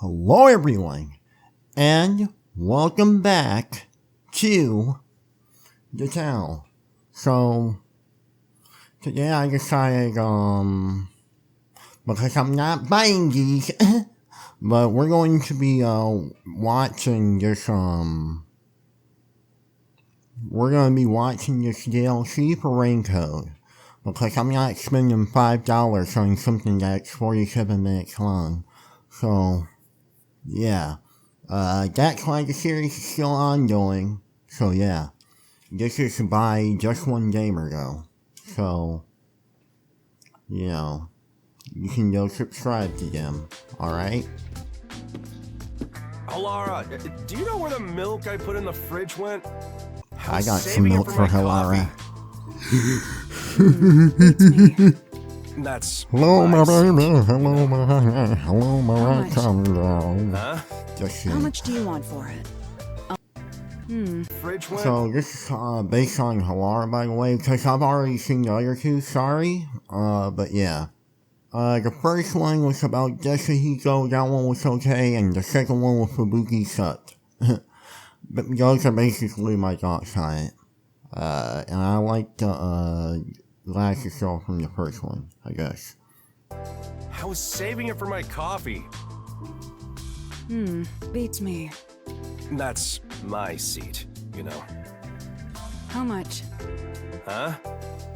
Hello everyone, and welcome back to the channel. So, today I decided, because I'm not buying these, but we're going to be, watching this, DLC for Raincoat. Because I'm not spending $5 on something that's 47 minutes long. So, yeah. That's why the series is still ongoing. So yeah. This is by just one gamer though. So, you can go subscribe to them. Alright? Halara, do you know where the milk I put in the fridge went? I got some milk for Halara. That's hello, my seat. baby. Hello, my calm down. Huh? How much do you want for it? Fridge went? So this is based on Halara, by the way, because I've already seen the other two. Sorry, but yeah. The first one was about Deshihiko. That one was okay, and the second one was Fubuki sucked. But those are basically my thoughts on it. And I like the last show from the first one, I guess. I was saving it for my coffee. Beats me. That's my seat, you know. How much? Huh?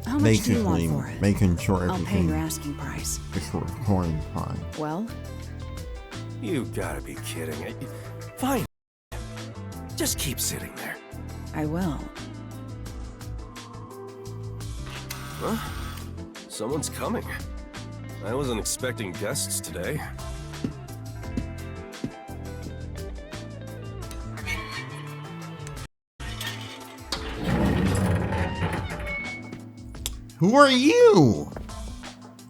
How much do you want Basically, for it? making sure I'll pay everything your asking price. is recording fine. Well, You gotta be kidding. Fine. Just keep sitting there. I will. Huh? Someone's coming. I wasn't expecting guests today. Who are you?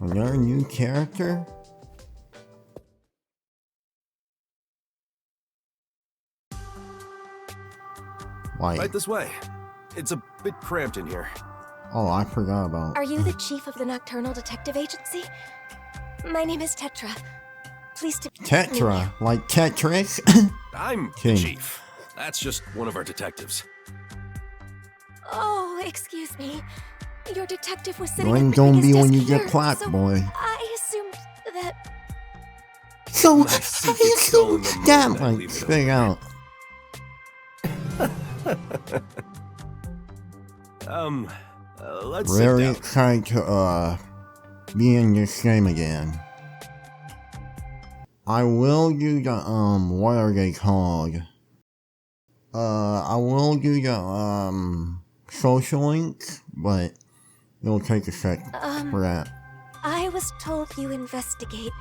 Another new character? Why? Right this way. It's a bit cramped in here. Oh, I forgot about. Are you the chief of the Nocturnal Detective Agency? My name is Tetra. Pleased to meet you. Tetra, like Tetris? I'm King. the chief. That's just one of our detectives. Oh, excuse me. Your detective was You sitting ain't at the gonna biggest be when desk you get here, clapped, so boy. I assumed that. So, My I secret's still in assumed the that, moment I like, leave it spit out. Let's Very sit down. excited to, be in this game again. I will do the, what are they called? I will do the, social links, but it'll take a sec for that. I was told you investigate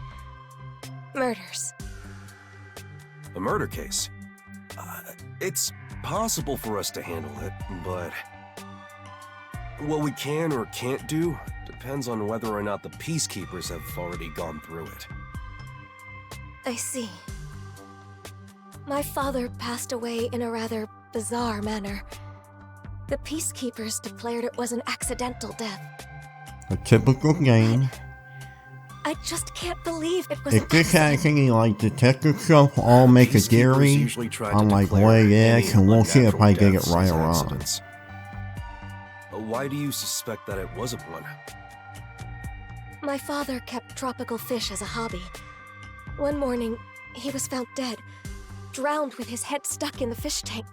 murders. A murder case. It's possible for us to handle it, but what we can or can't do depends on whether or not the peacekeepers have already gone through it. I see. My father passed away in a rather bizarre manner. The peacekeepers declared it was an accidental death. A typical game. I just can't believe it was If an this has accident. any, like, detective stuff, I'll make a Peacekeepers theory. usually try to I'm like, declare well, yeah, any and we'll see if unnatural I get it deaths right as or wrong. accidents. Why do you suspect that it wasn't one? My father kept tropical fish as a hobby. One morning, he was found dead, drowned with his head stuck in the fish tank.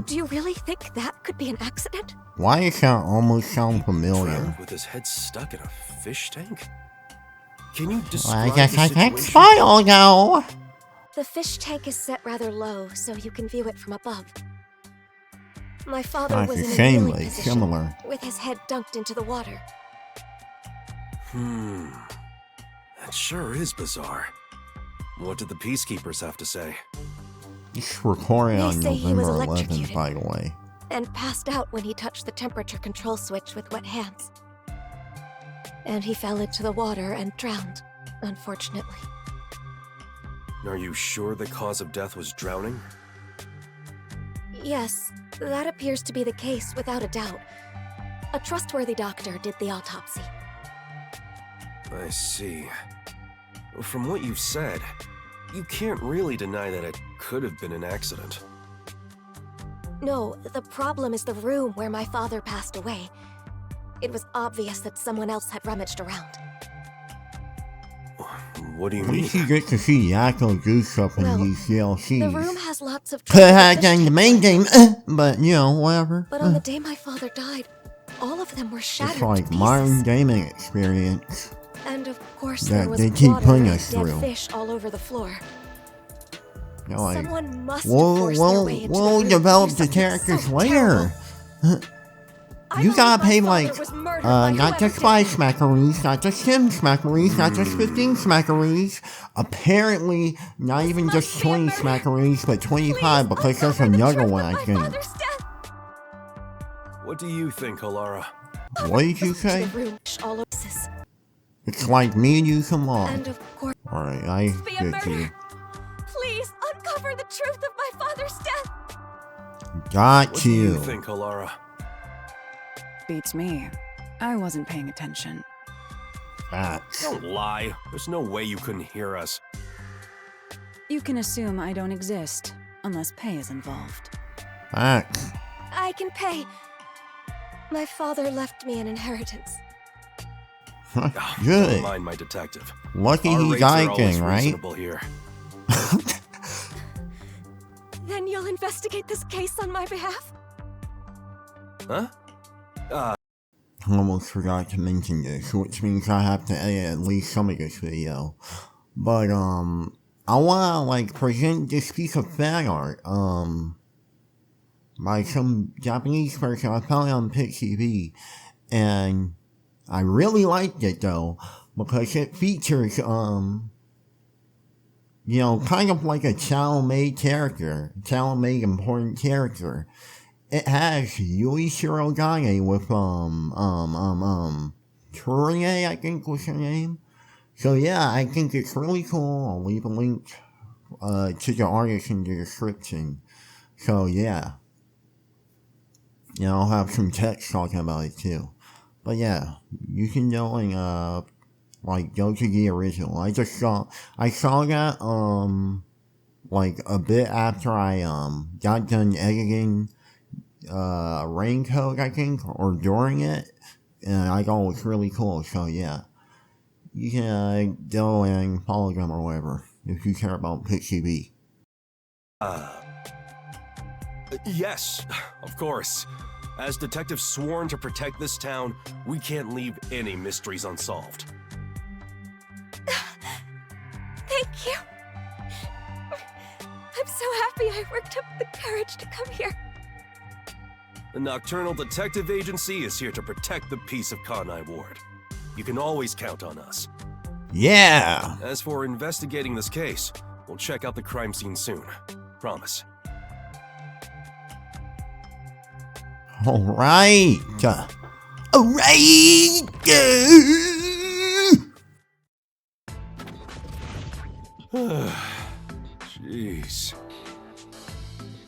Do you really think that could be an accident? Why does that almost sound familiar? Drowned with his head stuck in a fish tank? Can you Well, describe I guess the I can't situation? spoil now. The fish tank is set rather low, so you can view it from above. My father Like was a in a shame kneeling lake, position, similar. with his head dunked into the water. That sure is bizarre. What did the peacekeepers have to say? It's recorded They on say he was November 11th, electrocuted. by the way. And passed out when he touched the temperature control switch with wet hands. And he fell into the water and drowned, unfortunately. Are you sure the cause of death was drowning? Yes, that appears to be the case without a doubt. A trustworthy doctor did the autopsy. I see. From what you've said, you can't really deny that it could have been an accident. No, the problem is the room where my father passed away. It was obvious that someone else had rummaged around. What do you At mean? least you get to see Yakou do stuff in Well, these DLCs. The room has lots of Could have fish done the tanks main left. game, but you know, whatever. But on the day my father died, all of them were shattered It's to like pieces. modern gaming experience. And of course that there was they keep water putting and us dead through. fish all over the floor. You know, like, Someone must have forced their way into the we'll room develop to do the something characters so later. terrible. I You believe gotta my pay father like, was murdered by not whoever just did 5 it. smackaroos, not just 10 smackaroos, not just 15 smackaroos. Apparently, not This even must just be a 20 murder. smackaroos, but 25, Please because there's uncover the another truth one, of I my think. father's death. What do you think, Alara? What did you To say? the room, all over pieces. It's like me and you come on. And of course, Alright, I be a get you. murder. Please uncover the truth of my father's death. Got What do you you. think, Alara? Beats me. I wasn't paying attention. Facts. Don't lie. There's no way you couldn't hear us. You can assume I don't exist, unless pay is involved. Facts. I can pay. My father left me an inheritance. Never Good. mind, my detective. Lucky Our he's rates are always Aiken, right? reasonable here. Then you'll investigate this case on my behalf? Huh? Almost forgot to mention this, which means I have to edit at least some of this video. But, I wanna, like, present this piece of fan art, by some Japanese person. I found it on PitTV, and I really liked it, though, because it features, you know, kind of like a channel-made character, channel-made important character. It has Yui Shirogane with, Turie, I think was her name. So yeah, I think it's really cool. I'll leave a link, to the artist in the description. So yeah. Yeah, I'll have some text talking about it too. But yeah, you can go and, like, go to the original. I saw that, like, a bit after I, got done editing, Raincoat, I think, or during it, and I thought it was really cool, so yeah. You can, go and follow them or whatever, if you care about PitTV. Yes, of course. As detectives sworn to protect this town, we can't leave any mysteries unsolved. Thank you. I'm so happy I worked up the courage to come here. The Nocturnal Detective Agency is here to protect the peace of Kanai Ward. You can always count on us. Yeah! As for investigating this case, we'll check out the crime scene soon. Promise. Alright! Alright! Jeez.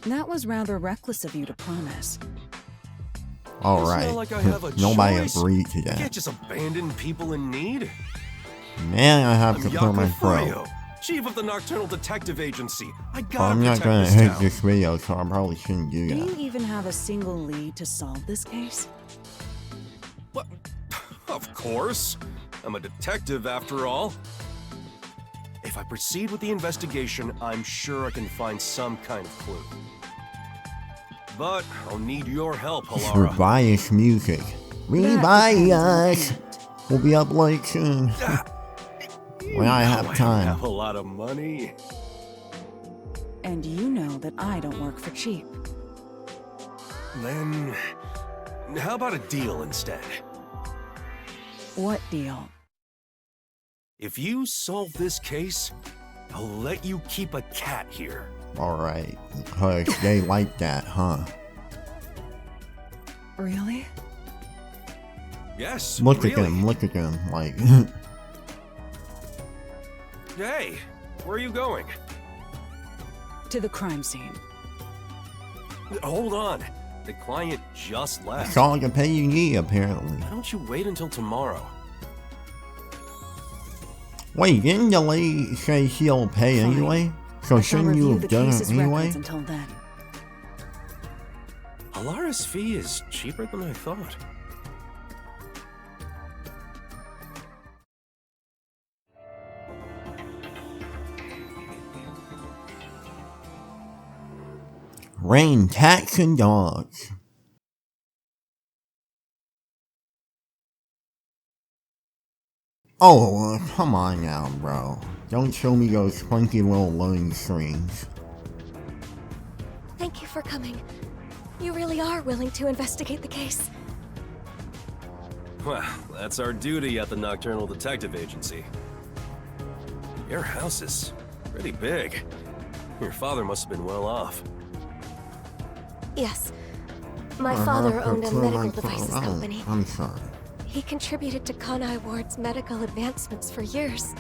That was rather reckless of you to promise. Alright. It's not like I have a Nobody choice. agreed to You can't that. just abandon people in need. Man, I have I'm to clear my Yakou throat. Furio, Chief of the Nocturnal Detective Agency. I But gotta I'm not protect gonna this hit town. this video, so I probably shouldn't do Do that. you even have a single lead to solve this case? What? Of course. I'm a detective after all. If I proceed with the investigation, I'm sure I can find some kind of clue. But I'll need your help, Alara. Revice music. Revice! We'll be up late soon. When I have I time. have a lot of money. And you know that I don't work for cheap. Then, how about a deal instead? What deal? If you solve this case, I'll let you keep a cat here. Alright. Because they like that, huh? Really? Yes, Look really. at them, look at them. Like, Hey, where are you going? To the crime scene. Hold on. The client just left. that's all the pay you need, apparently. Why don't you wait until tomorrow? Wait, didn't the lady say she'll pay Fine. anyway? So I'll shouldn't review you have the done it case's anyway? records until then. Alara's fee is cheaper than I thought. Rain, cats, and dogs. Oh, come on now, bro. Don't show me those funky little loading screens. Thank you for coming. You really are willing to investigate the case. Well, that's our duty at the Nocturnal Detective Agency. Your house is pretty big. Your father must have been well off. Yes. My father owned a medical devices company. I'm sorry. He contributed to Kanai Ward's medical advancements for years.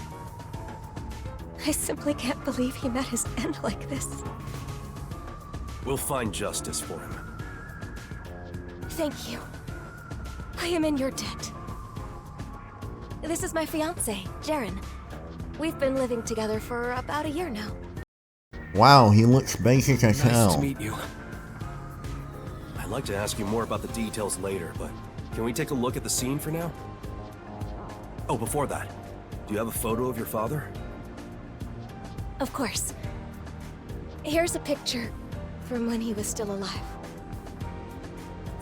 I simply can't believe he met his end like this. We'll find justice for him. Thank you. I am in your debt. This is my fiancé, Jaren. We've been living together for about a year now. Wow, he looks basic as Nice hell. to meet you. I'd like to ask you more about the details later, but can we take a look at the scene for now? Oh, before that, do you have a photo of your father? Of course. Here's a picture from when he was still alive.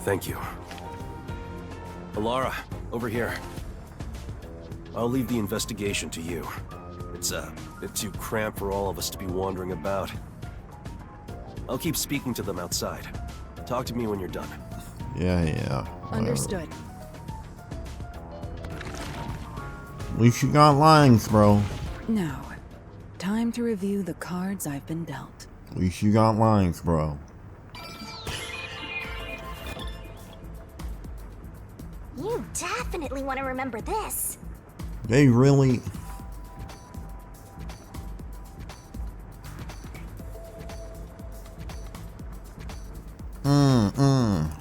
Thank you. Alara, over here. I'll leave the investigation to you. It's a bit too cramped for all of us to be wandering about. I'll keep speaking to them outside. Talk to me when you're done. Yeah. Understood. At least you got lines, bro. Now, time to review the cards I've been dealt. At least you got lines, bro. You definitely want to remember this. They really...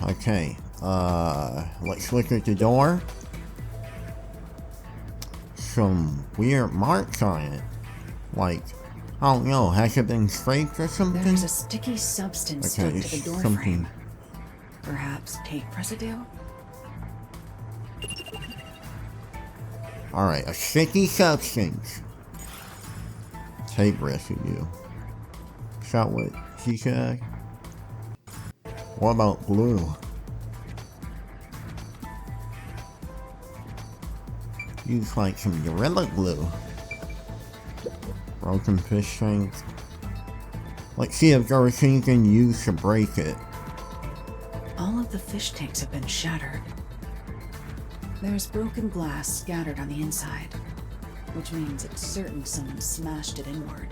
Okay. Let's look at the door. Some weird marks on it. Like, I don't know, has it been scraped or something? There's a sticky substance Okay, stuck to the door something. frame. Perhaps tape residue? Alright, a sticky substance. Tape residue. Is that what she said? What about glue? Use like some Gorilla Glue. Broken fish tank. Let's see if there was anything used to break it. All of the fish tanks have been shattered. There's broken glass scattered on the inside, which means it's certain someone smashed it inward.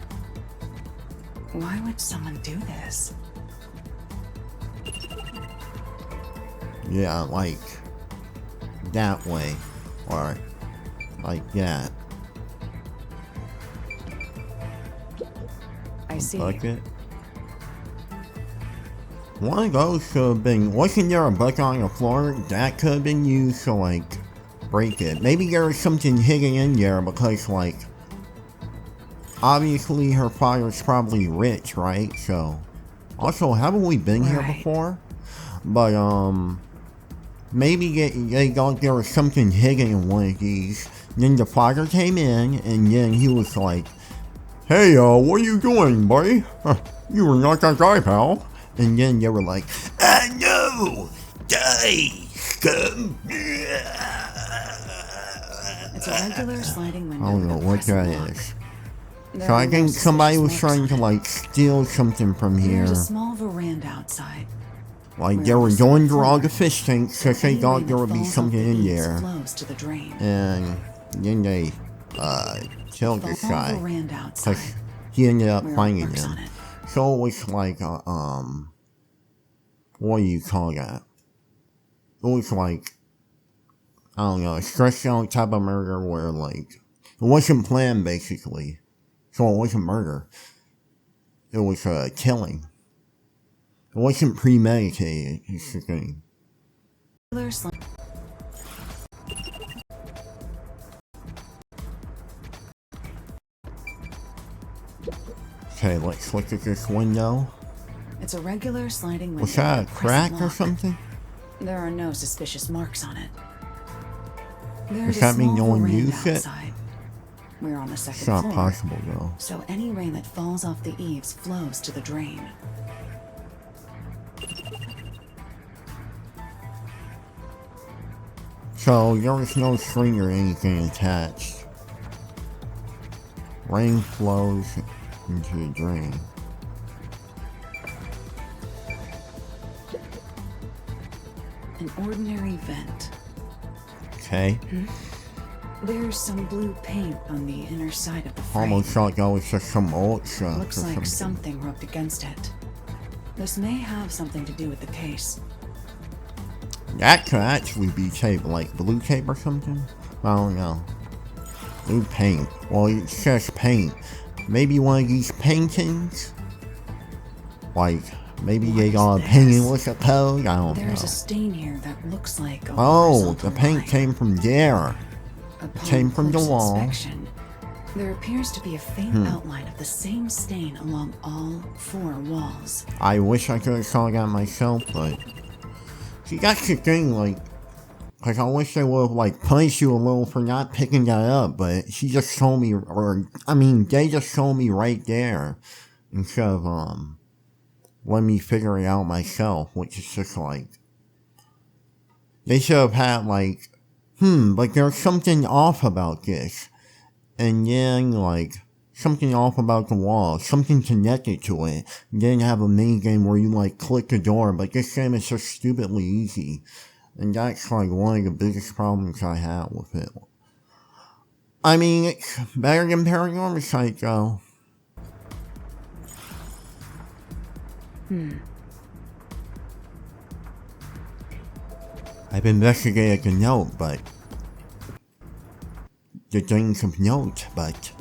Why would someone do this? Yeah, like that way. Or like that. I see. Bucket. One of those could have been, wasn't there a bucket on the floor? That could have been used to like break it. Maybe there was something hidden in there because like obviously her father's probably rich, right? So also, haven't we been here Right. before? But maybe they thought there was something hidden in one of these. Then the father came in and then he was like, "Hey, what are you doing, buddy? You were not that guy, pal." And then they were like, "I know! Die! Scum!" It's a regular sliding window. I don't know with a what pressing that lock. is. There So are I no think somebody was suspicious trying marks to on like steal something from it. here. There's a small veranda outside. Like where they were the going through floor, all the fish tanks because they any thought rain there that would be falls off something the in eaves there. flows to the drain. And then they killed The this whole guy veranda because outside. he ended up where it finding marks him. on it. So it was like what do you call that? It was like, I don't know, a stressed out type of murder where like it wasn't planned basically. So it wasn't murder. It was killing. It wasn't premeditated, is the thing. Regular sli- Okay, let's look at this window. It's a regular sliding window. Was that a crack or lock. something? There are no suspicious marks on it. There's Does that a mean small no one veranda used it? outside. We're on the second It's not floor, possible though. so any rain that falls off the eaves flows to the drain. So there was no string or anything attached. Rain flows into the drain. An ordinary vent. Okay. There's some blue paint on the inner side of the frame. Almost like that was just some old stuff Looks or like something. something rubbed against it. This may have something to do with the case. That could actually be tape, like blue tape or something? I don't know. Blue paint. Well, it says paint. Maybe one of these paintings? Like, maybe What they is got a this? painting with a code? I don't There's know. a stain here that looks like a Oh, horizontal the paint line. came from there. Upon came from the close wall. inspection, there appears to be a faint outline of the same stain along all 4 walls. I wish I could have saw that myself, but... See, that's the thing, like I wish they would have, like, punished you a little for not picking that up, but she just told me, they just told me right there, instead of, letting me figure it out myself, which is just like... They should have had, like, like, there's something off about this. And then, like, something off about the wall, something connected to it. And then have a mini game where you, like, click the door, but this game is just stupidly easy. And that's, like, one of the biggest problems I have with it. I mean, it's better than Paranormal Site, though. I've investigated the note, but... the things of note, but...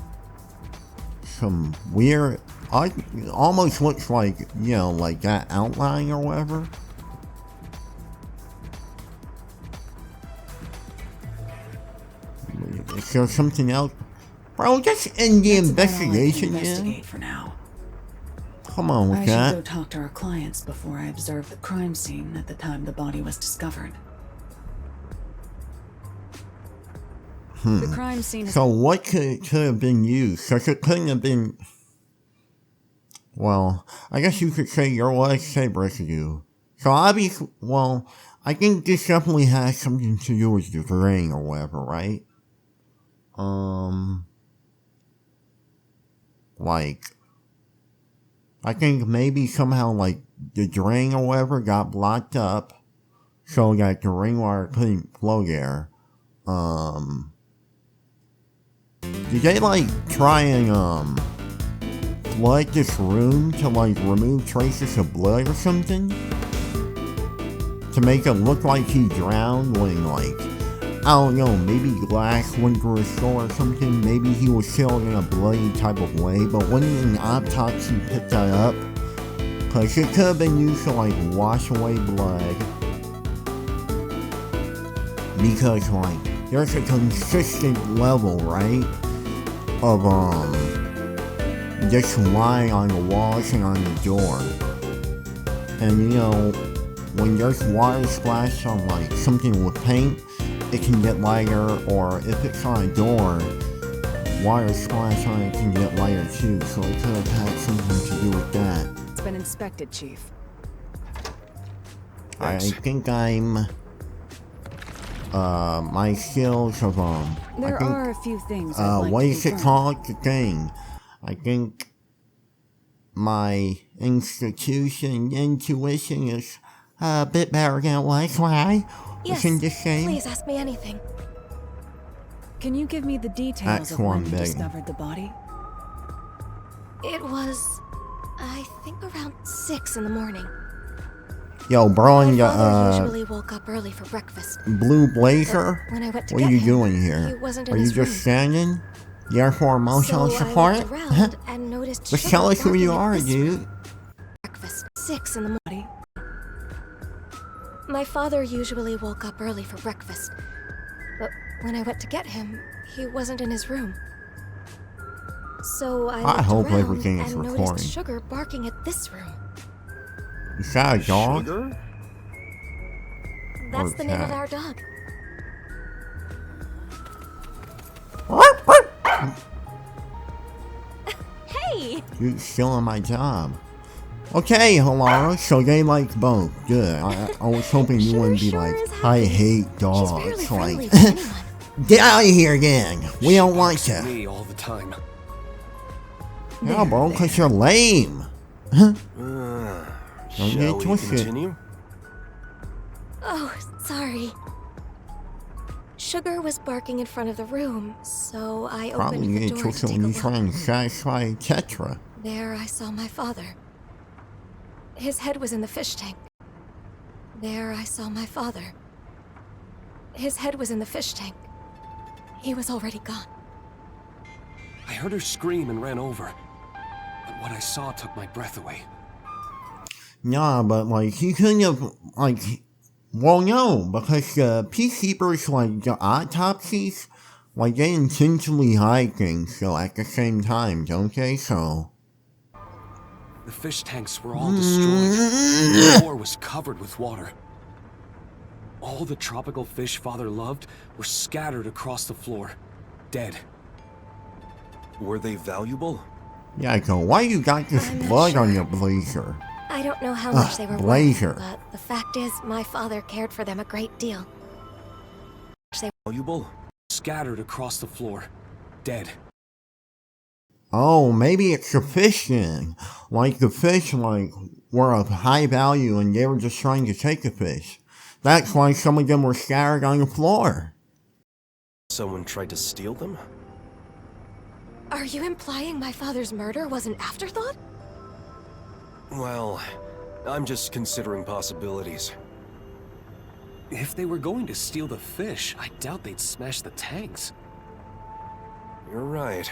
some weird... it almost looks like, you know, like that outline or whatever. Is there something else? Bro, just end the That's about all I can investigation, man. investigate for now. Come on with I should go that. talk to our clients before I observe the crime scene at the time the body was discovered. The crime scene is So what could have been used? Because it couldn't have been... Well, I guess you could say there was tape residue. So obviously, well, I think this definitely has something to do with the drain or whatever, right? Like, I think maybe somehow, like, the drain or whatever got blocked up so that the rainwater couldn't flow there. Did they, like, try and, flood this room to, like, remove traces of blood or something? To make it look like he drowned when, like, I don't know, maybe glass went through his skull or something. Maybe he was killed in a bloody type of way, but wouldn't an autopsy pick that up? Because it could have been used to, like, wash away blood. Because, like, there's a consistent level, right? Of, just lying on the walls and on the door. And, you know, when there's water splashed on, like, something with paint, it can get lighter, or if it's on a door, water splash on it can get lighter too, so it could have had something to do with that. It's been inspected, Chief. I Thanks. think I'm... my skills of, There I think, are a few things I'd like what to is it confirm. called? The thing. I think my intuition is a bit better than it was when I was Yes, in this game. please ask me anything. Can you give me the details That's of what when I'm you begging. discovered the body? It was, I think, around 6 in the morning. Yo, bro, My and father usually woke up early for breakfast. blue blazer? When I went to What are get you him, doing he here? wasn't in Are you his just room. standing? There for emotional So support? I looked around and noticed Just sugar tell us who you barking at are, this dude. room. Breakfast, 6 in the morning. Body? My father usually woke up early for breakfast. But when I went to get him, he wasn't in his room. So I I looked hope around everything is and recording. noticed Sugar barking at this room. Is that a dog? Sugar? That's the name of cat? our dog. Hey! You're stealing my job. Okay, Halara, so they like both. Good. I was hoping you Sugar wouldn't be sure like, is I happy. hate She's dogs. fairly friendly Like, to anyone. get out of here, gang. We don't want Barks at you. me all the time. Yeah, bro, because you're lame. Shall get we twisted. continue? Oh, sorry. Sugar was barking in front of the room, so I Probably opened the get door to twisted take when a you look. try and satisfy Tetra. There I saw my father. His head was in the fish tank. There I saw my father. His head was in the fish tank. He was already gone. I heard her scream and ran over. But what I saw took my breath away. Nah, but like, he couldn't have, like, well, no, because the peacekeepers, like, the autopsies, like, they intentionally hide things, so at the same time, don't they? So. The fish tanks were all destroyed. The floor was covered with water. All the tropical fish Father loved were scattered across the floor, dead. Were they valuable? Yakou, why you got this I'm not blood on sure. your blazer? I don't know how much they were blazer. worth, but the fact is, my father cared for them a great deal. Valuable? Scattered across the floor, dead. Oh, maybe it's the fish then. Like, the fish, like, were of high value and they were just trying to take the fish. That's why some of them were scattered on the floor. Someone tried to steal them? Are you implying my father's murder was an afterthought? Well, I'm just considering possibilities. If they were going to steal the fish, I doubt they'd smash the tanks. You're right.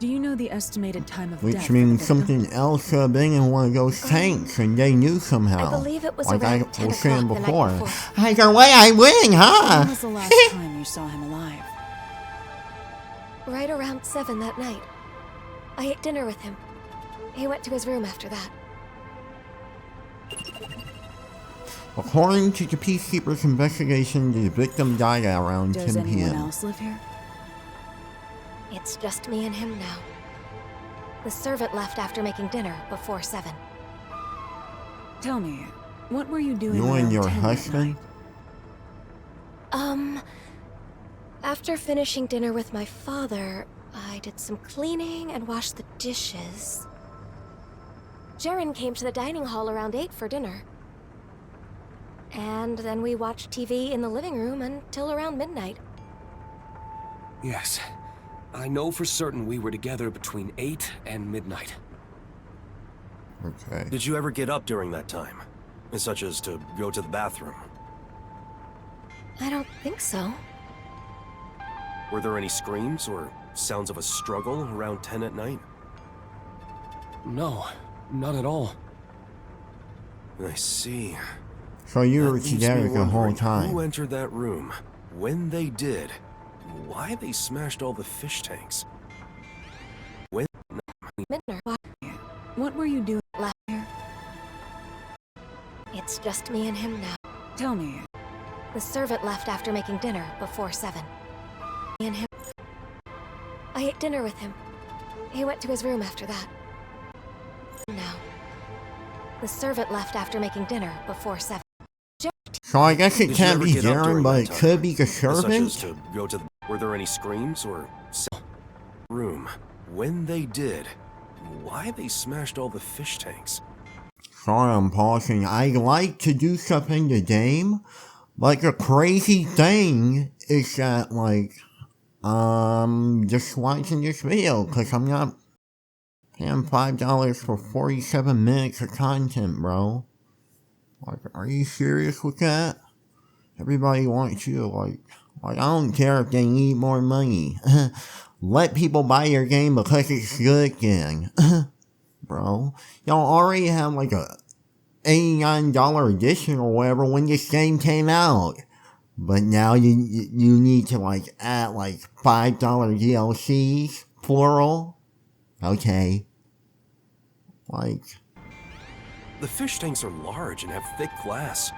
Do you know the estimated time of death? Which for the means victim? something else could have been in one of those tanks and they knew somehow. I believe it was like I around 10 was saying o'clock the night before. before. Either way, I win, huh? When was the last time you saw him alive? Right around 7 that night. I ate dinner with him. He went to his room after that. According to the Peacekeeper's investigation, the victim died at around Does 10 anyone p.m. else live here? It's just me and him now. The servant left after making dinner before 7. Tell me, what were you doing You around and your 10 that husband? night? After finishing dinner with my father, I did some cleaning and washed the dishes. Jaren came to the dining hall around 8 for dinner. And then we watched TV in the living room until around midnight. Yes. I know for certain we were together between 8 and midnight. Okay. Did you ever get up during that time? Such as to go to the bathroom? I don't think so. Were there any screams or sounds of a struggle around 10 at night? No, not at all. I see. So you That were leaves me together the whole wondering time. Who entered that room? When they did? And why they smashed all the fish tanks? When? Midnight. What were you doing Left. here? It's just me and him now. Tell me, The servant left after making dinner before 7. Me and him. I ate dinner with him. He went to his room after that. Now. The servant left after making dinner before 7. So I guess it Did you can't ever be get up Jaren, during but that it time? could be the Such as servant? to go to the... Were there any screams or... room? When they did? And why they smashed all the fish tanks? Sorry, I'm pausing. I like to do stuff in the game, but the crazy thing is that, like, just watching this video, because I'm not paying $5 for 47 minutes of content, bro. Like, are you serious with that? Everybody wants you to, like, I don't care if they need more money. Let people buy your game because it's good, gang. Bro, y'all already have, like, a $89 edition or whatever when this game came out. But now you need to, like, add, like, $5 DLCs, Plural? Okay. Like... The fish tanks are large and have thick glass.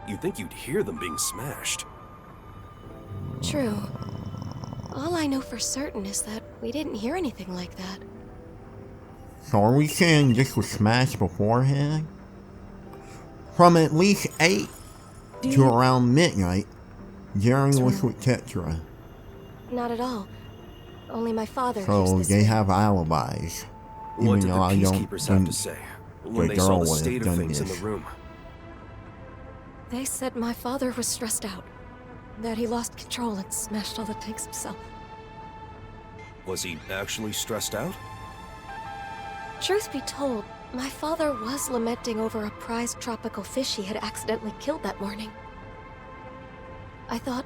You'd think you'd hear them being smashed. True. All I know for certain is that we didn't hear anything like that. So are we saying this was smashed beforehand? From at least 8 to around midnight, Jerry was with Tetra. Not at all. Only my father hears So this they way. have alibis. What Even did the though I don't peacekeepers have think to say when the they saw girl the would state have of done things in this. the room? They said my father was stressed out. That he lost control and smashed all the tanks himself. Was he actually stressed out? Truth be told, my father was lamenting over a prized tropical fish he had accidentally killed that morning. I thought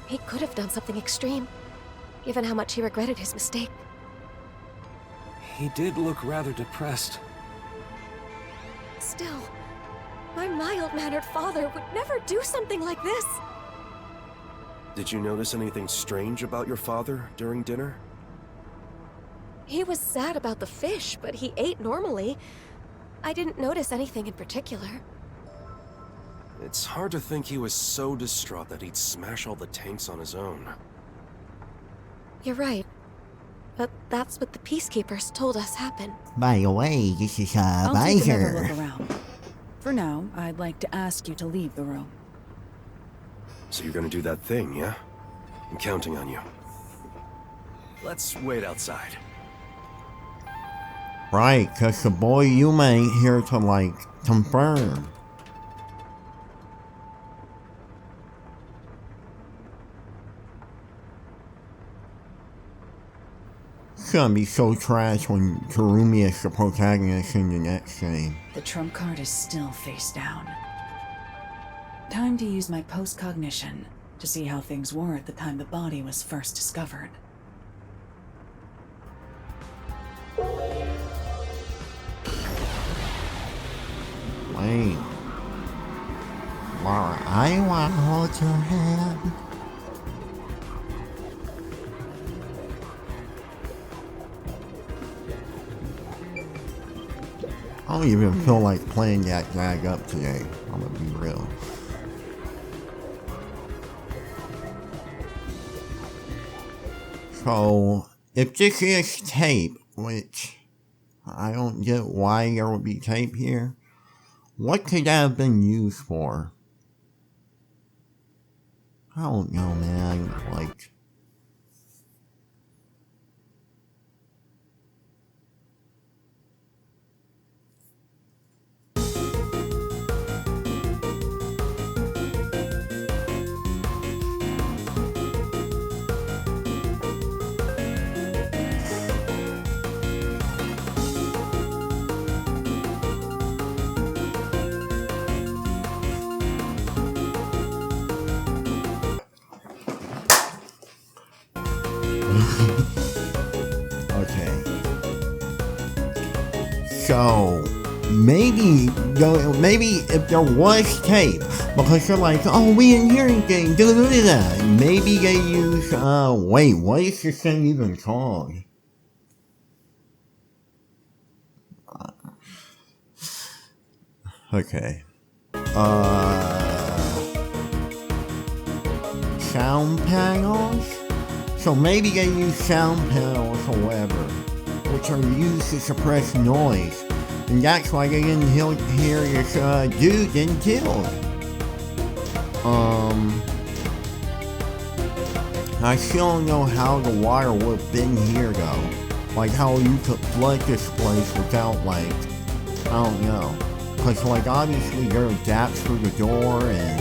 he could have done something extreme, given how much he regretted his mistake. He did look rather depressed. Still, my mild-mannered father would never do something like this. Did you notice anything strange about your father during dinner? He was sad about the fish, but he ate normally. I didn't notice anything in particular. It's hard to think he was so distraught that he'd smash all the tanks on his own. You're right. But that's what the peacekeepers told us happened. By the way, this is I'll take another Biker. look around. For now, I'd like to ask you to leave the room. So you're gonna do that thing, yeah? I'm counting on you. Let's wait outside. Right, cause the boy Yuma ain't here to like confirm. It's gonna be so trash when Kurumi is the protagonist in the next game. The trump card is still face down. Time to use my post-cognition to see how things were at the time the body was first discovered. Wait. Laura, I want to hold your hand. I don't even feel like playing that gag up today. I'm gonna be real. So, if this is tape, which I don't get why there would be tape here, what could that have been used for? I don't know, man. Like... Okay. So, maybe if there was tape, because they're like, oh, we didn't hear anything, maybe they use, wait, what is this thing even called? Okay. Sound panels? So maybe they use sound panels or whatever, which are used to suppress noise. And that's why they didn't hear this dude getting killed. I still don't know how the water would have been here though. Like how you could flood this place without like, I don't know. Cause like obviously there are gaps through the door and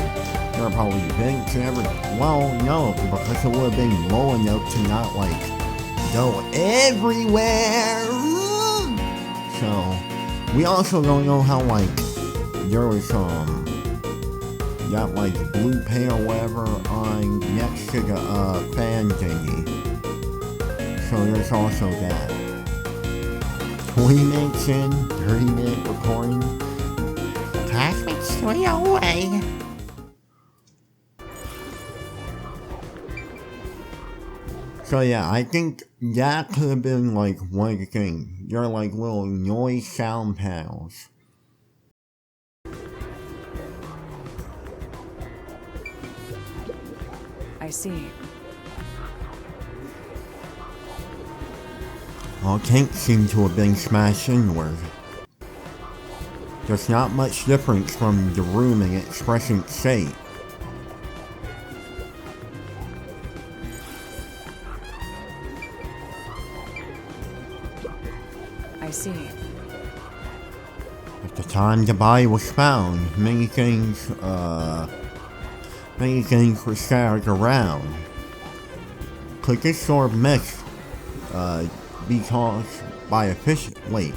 there are probably vents and everything. Well, no, because it would have been low enough to not like go everywhere. So we also don't know how like there was that like blue paint or whatever on next to the fan thingy. So there's also that. 20 minutes in, 30-minute recording. Cosmic stay away. So yeah, I think that could have been like one of the things. They're like little noise sound panels. I see. All tanks seem to have been smashed inward. There's not much difference from the room in its present state. I see. At the time the body was found, many things were scattered around. Could this sort of mess be caused by a fish? Wait.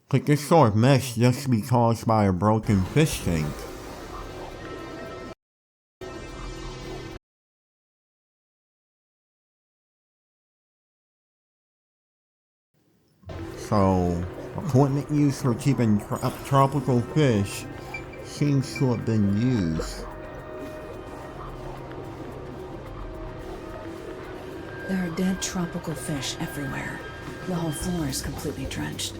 Could this sort of mess just be caused by a broken fish tank? So, equipment used for keeping tropical fish seems to have been used. There are dead tropical fish everywhere. The whole floor is completely drenched.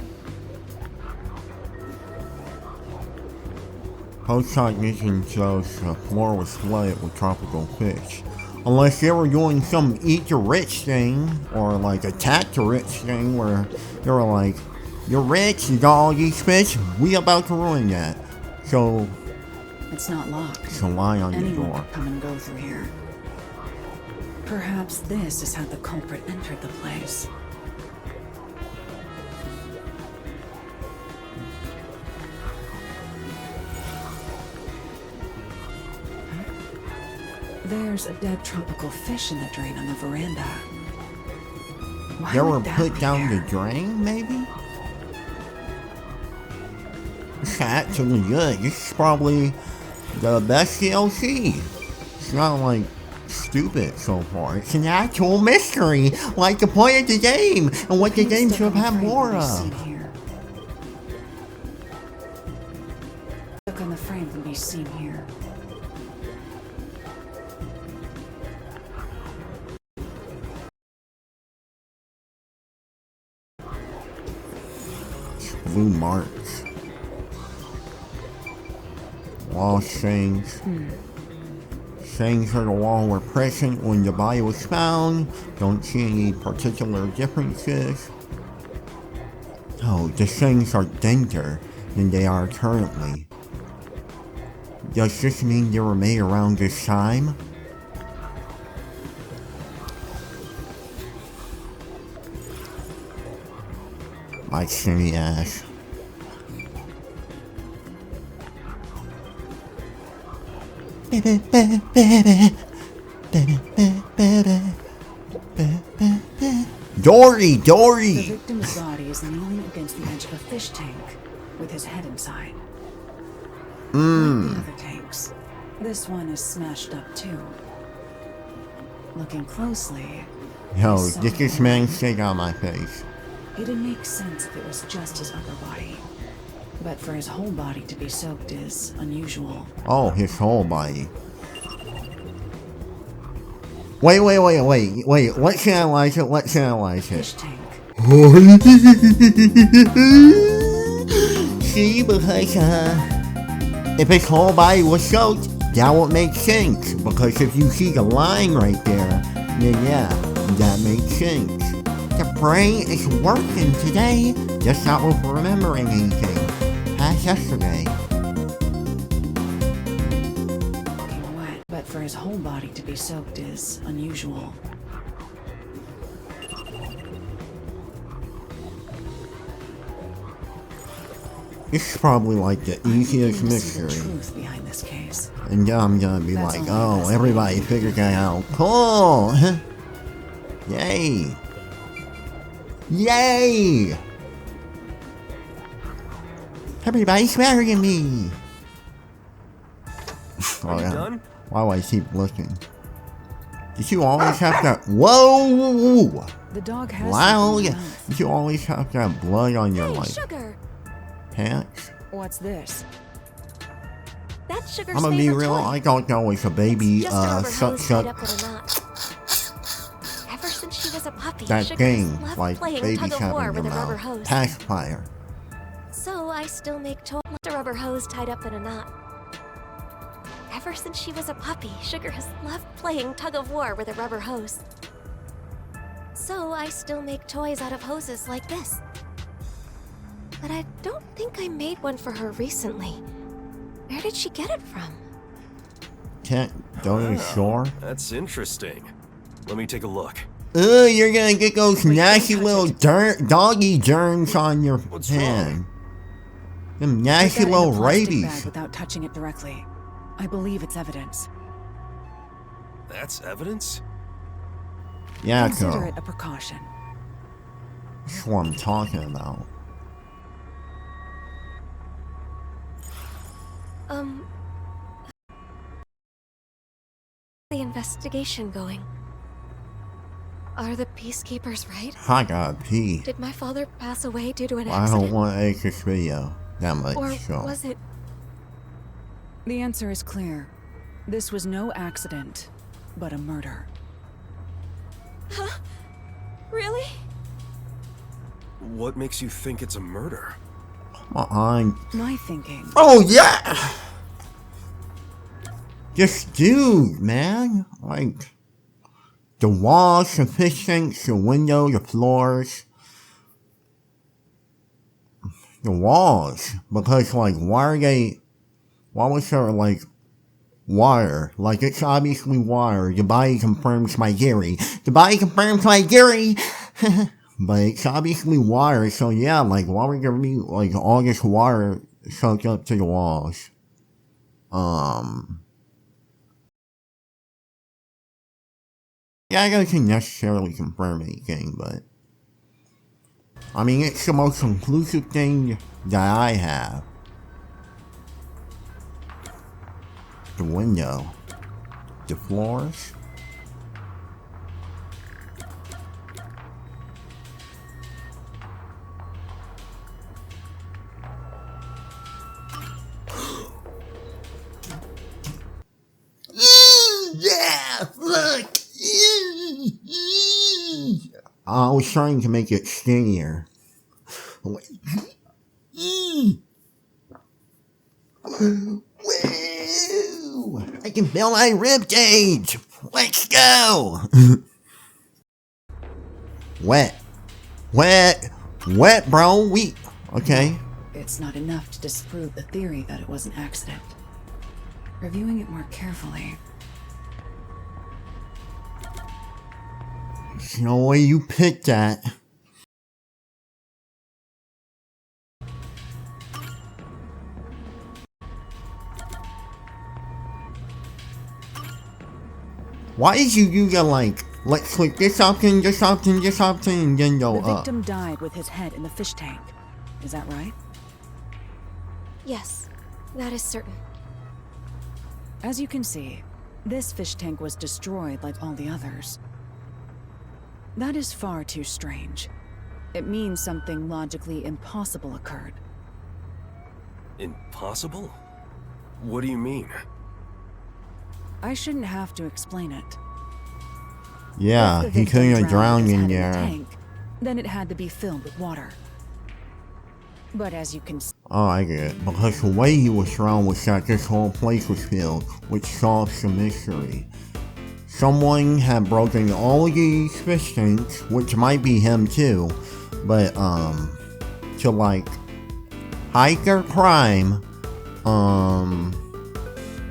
Post-cognition shows the floor was flooded with tropical fish. Unless they were doing some eat the rich thing, or like attack the rich thing, where they were like, you're rich, you got all these fish, we about to ruin that. So, It's not locked. so lie on your Anyone door. could come and go through here. Perhaps this is how the culprit entered the place. There's a dead tropical fish in the drain on the veranda. Why They would were that put be down there? the drain, maybe? It's actually good. This is probably the best DLC. It's not like stupid so far. It's an actual mystery, like the point of the game, and what the Who's game stuck should have on had the frame more can be of. seen here? Stuck on the frame can be seen here. Blue marks. Wall stains. Stains on the wall were present when the body was found. Don't see any particular differences. Oh, the stains are denser than they are currently. Does this mean they were made around this time? My silly ass. Dory! The Dory! victim's body is kneeling against the edge of a fish tank, with his head inside. Like the other tanks, this one is smashed up too. Looking closely, Yo, I saw get this him. man shake on my face. It'd make sense if it was just his upper body. But for his whole body to be soaked is unusual. Oh, his whole body. Wait, let's analyze it, Fish tank. See, because, if his whole body was soaked, that would make sense. Because if you see the line right there, then yeah, that makes sense. The brain is working today, just not with remembering anything. Past yesterday. Looking wet. But for his whole body to be soaked is unusual. This is probably like the easiest I'm beginning to see the mystery. truth behind this case. And then I'm gonna be That's like, all I oh, ask. everybody figured that out. Cool! Yay! Yay! Everybody's smarter than me! Are you done? Why do I keep looking? Did you always have that? Whoa! The dog has Wow! something in his mouth. Did you always have that blood on your Hey, like sugar! pants? What's this? That's Sugar's I'm gonna be favorite real. toy. I thought that was a baby Just a rubber hose tied suck. up with a knot. that Sugar thing, loved like playing babies tug of have war in their with a rubber mouth. hose. Pacifier. So I still make toys with a rubber hose tied up in a knot. Ever since she was a puppy, Sugar has loved playing tug of war with a rubber hose. So I still make toys out of hoses like this. But I don't think I made one for her recently. Where did she get it from? Don't you sure? That's interesting. Let me take a look. Ugh, you're gonna get those Wait, nasty don't touch little it. doggy germs on your What's hand. Them Put nasty that in a little plastic bag rabies. without touching it directly. I believe it's evidence. That's evidence? Consider Yakou. it a precaution. That's what I'm talking about. The investigation going. Are the peacekeepers right? I gotta pee. Did my father pass away due to an I accident? don't want to edit this video that much, Or so. was it... The answer is clear. This was no accident, but a murder. Huh? Really? What makes you think it's a murder? Come on. My thinking. Oh, yeah! Just dude, man. Like, the walls, the fish tanks, the window, the floors. The walls. Because, like, why was there, like, wire? Like, it's obviously wire. The body confirms my theory. The body confirms my theory! But it's obviously wire, so yeah, like, why would there be, like, all this wire soaked up to the walls? Yeah, I don't necessarily confirm anything, but I mean, it's the most conclusive thing that I have. The window. The floors. Yeah, look. I was trying to make it skinnier. Woo! I can feel my rib cage. Let's go. Wet, bro. Okay. It's not enough to disprove the theory that it was an accident. Reviewing it more carefully, There's no way you picked that. Why did you do the like, let's click this option, and then go the up? victim died with his head in the fish tank. Is that right? Yes, that is certain. As you can see, this fish tank was destroyed like all the others. That is far too strange. It means something logically impossible occurred. Impossible? What do you mean? I shouldn't have to explain it. Yeah, If the he victim couldn't have drowned with his in head the there. tank, then it had to be filled with water. But as you can see, Oh, I get it. Because the way he was drowned was that this whole place was filled, which solves the mystery. Someone had broken all these fish tanks, which might be him too, but, to like, hide their crime,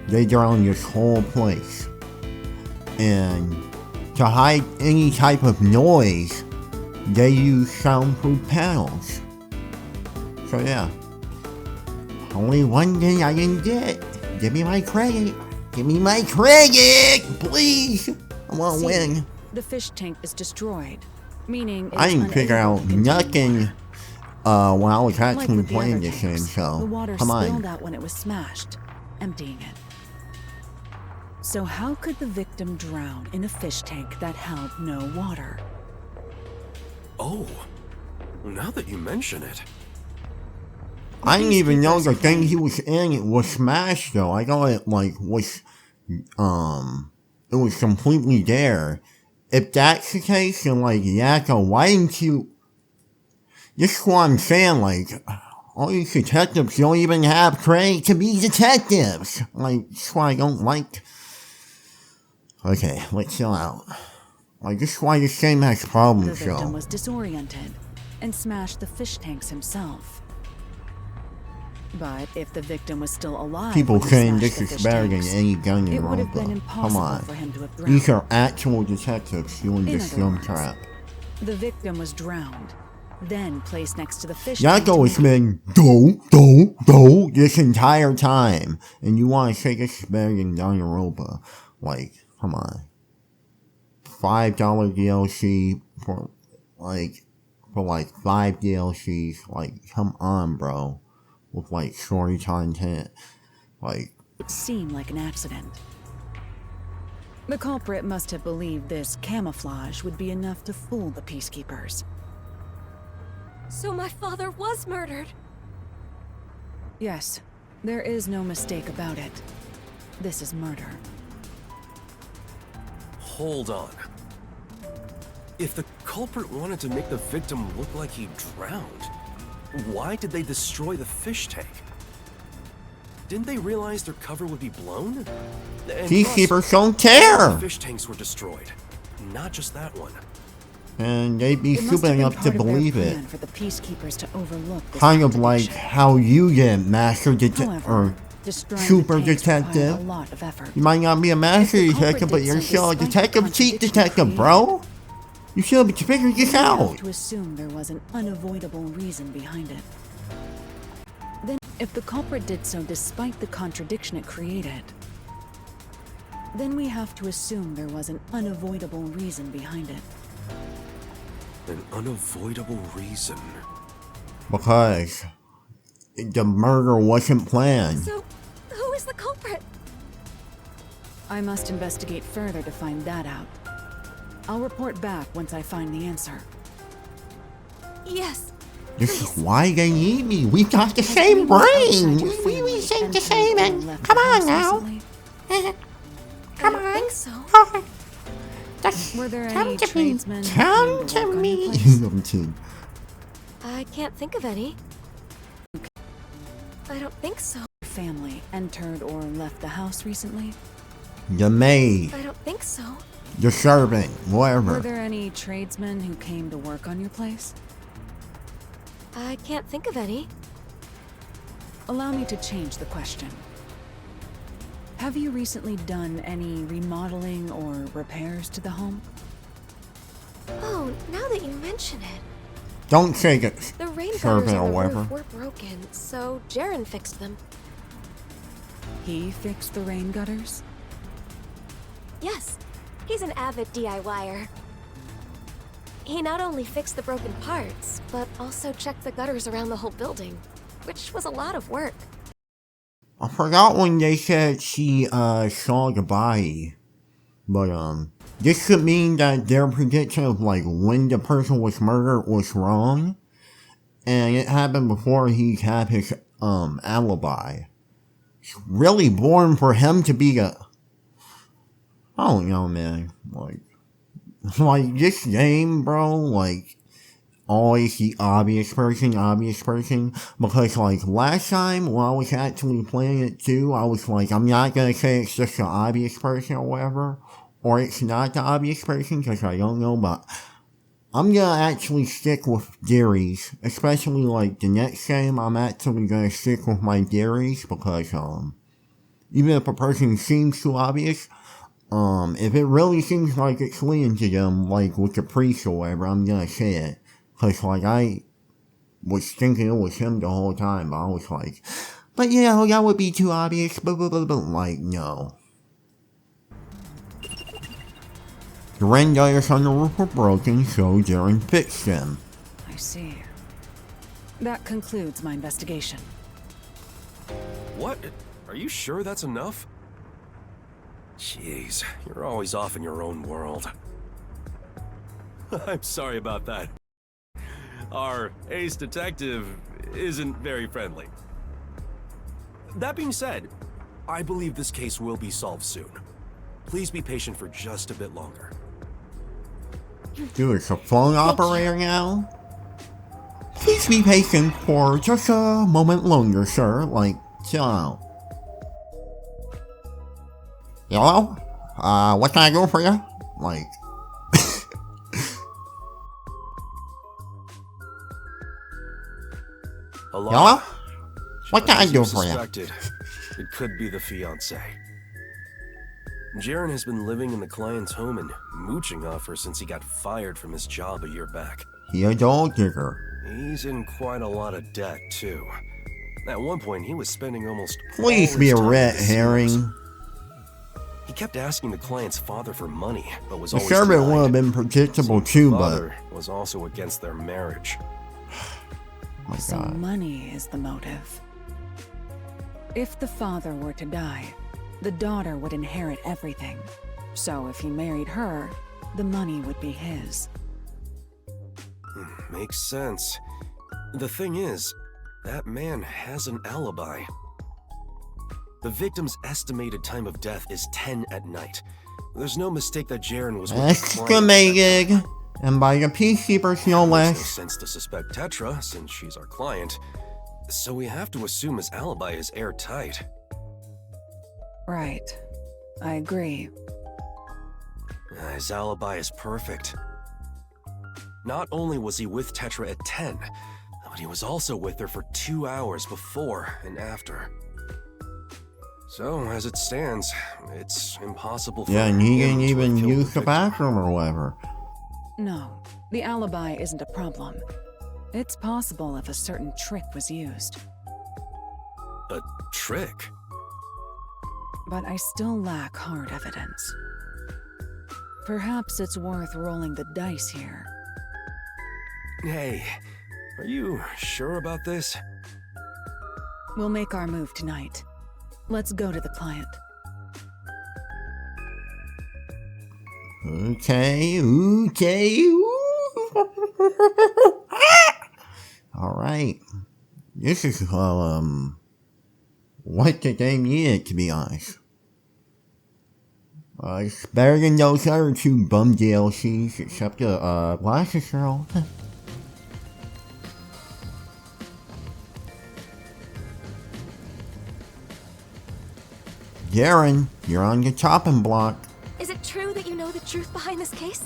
they drowned this whole place. And to hide any type of noise, they use soundproof panels. So yeah. Only one thing I didn't get. Give me my credit. Give me my credit, please. I want to win. the fish tank is destroyed, meaning I it's didn't figure unable out to contain nothing water. when I was Like actually with the playing other this game, tanks, so the water come spilled on. out when it was smashed, emptying it. So how could the victim drown in a fish tank that held no water? Oh, now that you mention it. I didn't even know the peacekeepers thing claim- he was in it was smashed though. I thought it like was it was completely there. if that's the case, then like, Yakou, why didn't you? This is what I'm saying, like, all these detectives don't even have credit to be detectives. Like, that's why I don't like. Okay, let's chill out. Like, this is why this game has The problems, victim so. was disoriented and smashed the fish tanks himself. But if the victim was still alive, People when he saying smashed this the is fish better tanks, than any gun in it would have been Come impossible on. for him to have These drowned. are actual detectives doing In this other film words, trap. The victim was drowned, then placed next to the fish Yakou tank. has been go this entire time. And you want to say this is better than Danganronpa. Like, come on. $5 DLC for like 5 DLCs. Like, come on, bro. With like story content. Like, It seemed like an accident. The culprit must have believed this camouflage would be enough to fool the peacekeepers. So my father was murdered. Yes, there is no mistake about it. This is murder. Hold on. If the culprit wanted to make the victim look like he drowned, why did they destroy the fish tank? Didn't they realize their cover would be blown? And peacekeepers don't plus, all care. the fish tanks were destroyed, not just that one. And they'd be It must stupid have been enough part to of their believe it. plan for the peacekeepers to overlook this Kind of like contradiction. how you get master detective However, or destroying the super tanks required detective. a lot of effort. You might not be a master If the culprit detective, but did you're so still a despite the detective, chief contradiction detective, bro. You should have figured this We have out. to assume there was an unavoidable reason behind it. Then, if the culprit did so despite the contradiction it created, then we have to assume there was an unavoidable reason behind it. An unavoidable reason. Because the murder wasn't planned. So, who is the culprit? I must investigate further to find that out. I'll report back once I find the answer. Yes. This is why they need me. We got the same brain. We think the same. And come on now. Come I don't on. think so. That's Were there come any to me. tradesmen who Come came to to work on me. your place? I'm kidding. I can't think of any. I don't think so. Family entered or left the house recently? The maid, I don't think so. the servant, Were whatever. there any tradesmen who came to work on your place? I can't think of any. Allow me to change the question. Have you recently done any remodeling or repairs to the home? Oh, now that you mention it, Don't say it. the rain gutters Servant or on the whatever. roof were broken, so Jaren fixed them. He fixed the rain gutters? Yes, he's an avid DIYer. He not only fixed the broken parts, but also checked the gutters around the whole building, which was a lot of work. I forgot when they said she saw the body. But this could mean that their prediction of like when the person was murdered was wrong. And it happened before he had his alibi. It's really boring for him to be a I don't know, man. Like this game, bro, like always the obvious person, because like last time when I was actually playing it too, I was like, I'm not gonna say it's just the obvious person or whatever, or it's not the obvious person, because I don't know, but I'm gonna actually stick with theories, especially like the next game, I'm actually gonna stick with my theories, because even if a person seems too obvious, if it really seems like it's leading to them, like with the priest or whatever, I'm gonna say it. Cause like I was thinking it was him the whole time, but I was like, but yeah, that would be too obvious, but like, no. The rain gutters on the roof were broken, so Jaren fixed them. I see. That concludes my investigation. What? Are you sure that's enough? Jeez, you're always off in your own world. I'm sorry about that. Our ace detective isn't very friendly. That being said, I believe this case will be solved soon. Please be patient for just a bit longer. Dude, it's a phone operator now? Please be patient for just a moment longer, sir. Like, chill out. Hello? What can I do for you? Like... Hello? Hello? What can I As do you for you? suspected, it could be the fiancé. Jaren has been living in the client's home and mooching off her since he got fired from his job a year back. He a gold digger. He's in quite a lot of debt, too. At one point, he was spending almost all Please his be a time at red casinos. herring. He kept asking the client's father for money, but was The always servant would denied. have been predictable Seems too, the but... father was also against their marriage. My So God. money is the motive. If the father were to die, the daughter would inherit everything. So if he married her, the money would be his. Makes sense. The thing is, that man has an alibi. The victim's estimated time of death is 10 at night. There's no mistake that Jaren was with the client at that time. Estimated. And by the peacekeepers, no Makes no less. sense to suspect Tetra, since she's our client. So we have to assume his alibi is airtight. Right. I agree. His alibi is perfect. Not only was he with Tetra at 10, but he was also with her for 2 hours before and after. So, as it stands, it's impossible for Yeah, and he him didn't to have even killed use the victim. bathroom or whatever. No, the alibi isn't a problem. It's possible if a certain trick was used. A trick? But I still lack hard evidence. Perhaps it's worth rolling the dice here. Hey, are you sure about this? We'll make our move tonight. Let's go to the client. Okay. Alright. This is, what the game needed, to be honest. It's better than those other two bum DLCs, except the, Glasses Girl. Jaren, you're on the chopping block. Is it true that you know the truth behind this case?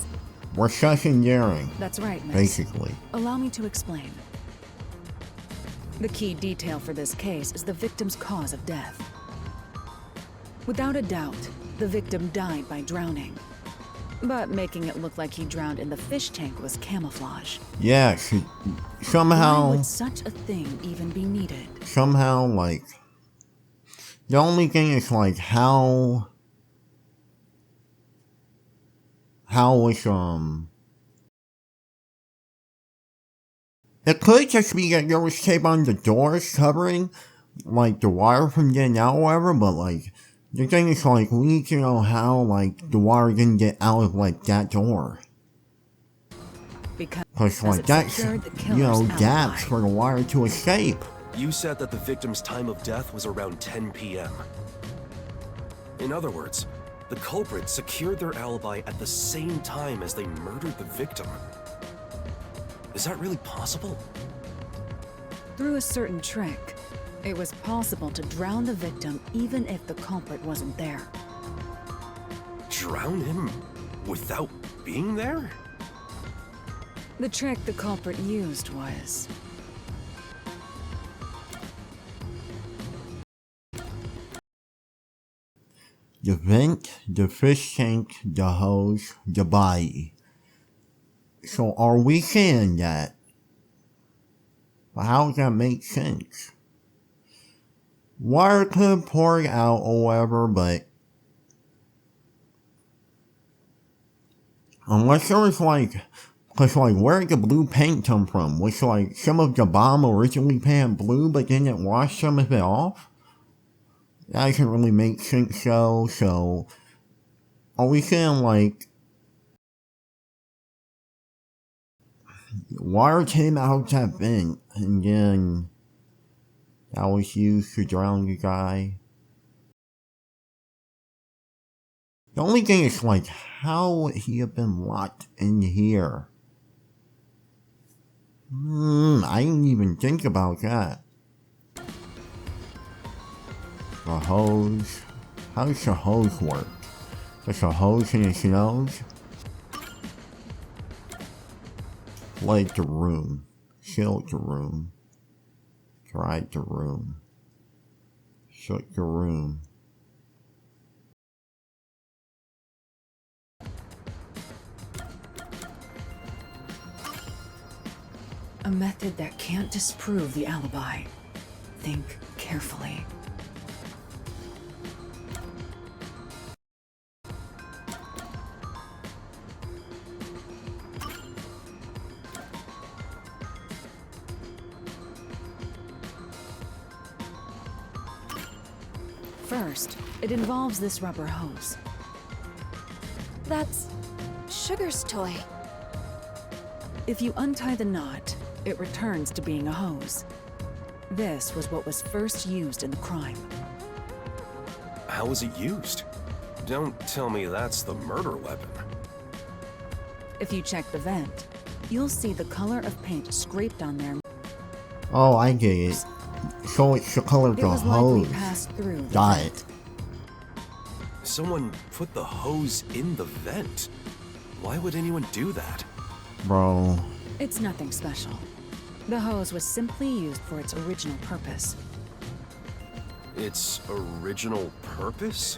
We're shushing Jaren, That's right, miss. basically. Allow me to explain. The key detail for this case is the victim's cause of death. Without a doubt, the victim died by drowning. But making it look like he drowned in the fish tank was camouflage. Yeah, Why somehow, would such a thing even be needed? like, the only thing is, like, how was, it could just be that there was tape on the doors covering, like, the water from getting out or whatever, but, like, the thing is, like, we need to know how, like, the water didn't get out of, like, that door. Because Cause, like, it that's, secured the you know, killer's gaps alibi. for the water to escape. You said that the victim's time of death was around 10 p.m. In other words, the culprit secured their alibi at the same time as they murdered the victim. Is that really possible? Through a certain trick, it was possible to drown the victim even if the culprit wasn't there. Drown him without being there? The trick the culprit used was... The vent, the fish tank, the hose, the body. So are we saying that? Well, how does that make sense? Water could have poured out or whatever, but unless there was like, cause like where did the blue paint come from? Was like some of the bomb originally painted blue but then it washed some of it off? That doesn't really make sense though, so are we saying like water came out that vent and then that was used to drown the guy? The only thing is, like, how would he have been locked in here? I didn't even think about that. The hose. How does the hose work? There's a hose in his nose? Light the room. Shield the room. Dry the room. Shut the room. A method that can't disprove the alibi. Think carefully. First, it involves this rubber hose. That's Sugar's toy. If you untie the knot, it returns to being a hose. This was what was first used in the crime. How was it used? Don't tell me that's the murder weapon. If you check the vent, you'll see the color of paint scraped on there. Oh, I get it. So it's the color of It the was likely hose. passed through the Got vent. it. Someone put the hose in the vent. Why would anyone do that? Bro. It's nothing special. The hose was simply used for its original purpose. Its original purpose?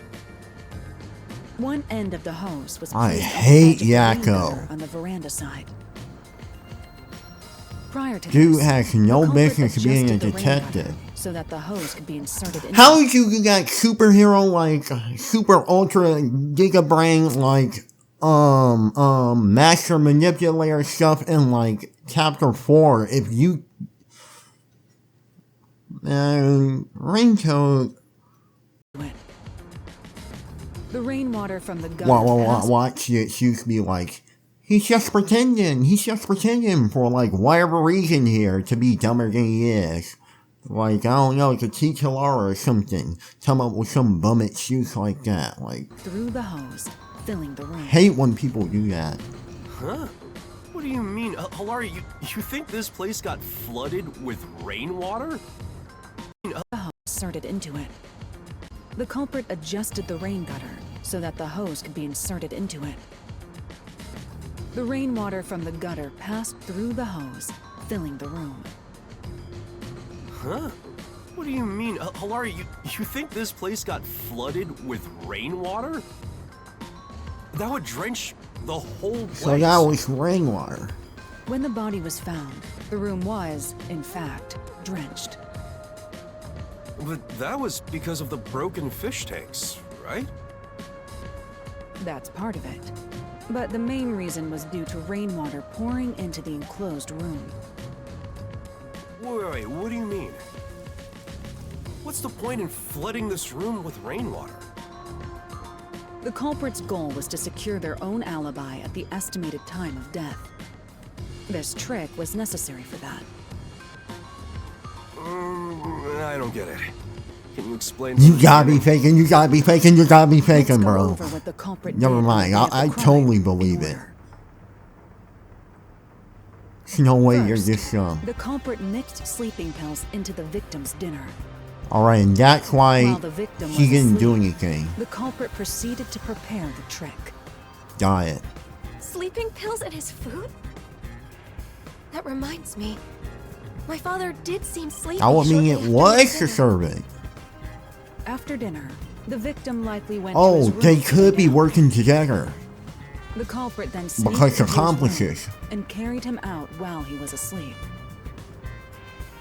One end of the hose was I placed on the hate edge of the rain Yakou. gutter on the veranda side. Prior to Dude this, has the no culprit business being a adjusted the rain detective. gutter so that the hose could be inserted in. How did you do that superhero, like, super ultra giga brain, like, master manipulator stuff in, like, chapter 4 if you, raincoat. The rainwater from the gutter passed Watch it used to be like, he's just pretending for, like, whatever reason here to be dumber than he is. Like, I don't know, to teach Laura or something. Come up with some bum excuse like that. Like, through the hose, filling the room. hate when people do that. Huh? What do you mean? Hilaria, you think this place got flooded with rainwater? The hose inserted into it. The culprit adjusted the rain gutter so that the hose could be inserted into it. The rainwater from the gutter passed through the hose, filling the room. Huh? What do you mean? Hilaria, you think this place got flooded with rainwater? That would drench the whole place. So that was rainwater. When the body was found, the room was, in fact, drenched. But that was because of the broken fish tanks, right? That's part of it. But the main reason was due to rainwater pouring into the enclosed room. Wait, what do you mean? What's the point in flooding this room with rainwater? The culprit's goal was to secure their own alibi at the estimated time of death. This trick was necessary for that. I don't get it. Can you explain? You gotta be faking, you gotta be faking, you gotta be Let's faking, go bro. over what the culprit Never did on the mind, day of the I crime totally in believe it. order. There's no way you're First, this young. the culprit mixed sleeping pills into the victim's dinner. Alright, and that's why While the victim he was didn't do asleep, anything. The culprit proceeded to prepare the trick. Diet. Sleeping pills in his food? That reminds me. My father did seem sleepy. I would mean shortly it after was his the dinner. servant. After dinner, the victim likely went to Oh, his room they to could lay be down. working together. The culprit then sneaked Because into his room accomplices. and carried him out while he was asleep.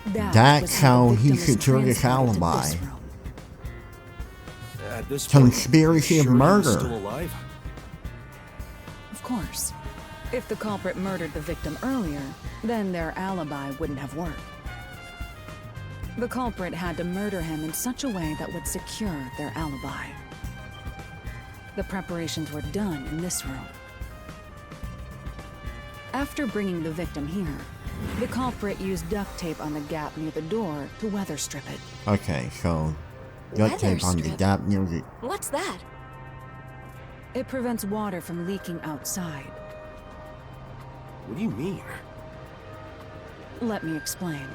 That That's was how the he victim was secured his transported to alibi. this room. At this point, Conspiracy you of sure he was murder. Still alive? Of course. If the culprit murdered the victim earlier, then their alibi wouldn't have worked. The culprit had to murder him in such a way that would secure their alibi. The preparations were done in this room. After bringing the victim here, the culprit used duct tape on the gap near the door to weather strip it. Okay, so duct Weather tape on the strip? gap near the. What's that? It prevents water from leaking outside. What do you mean? Let me explain.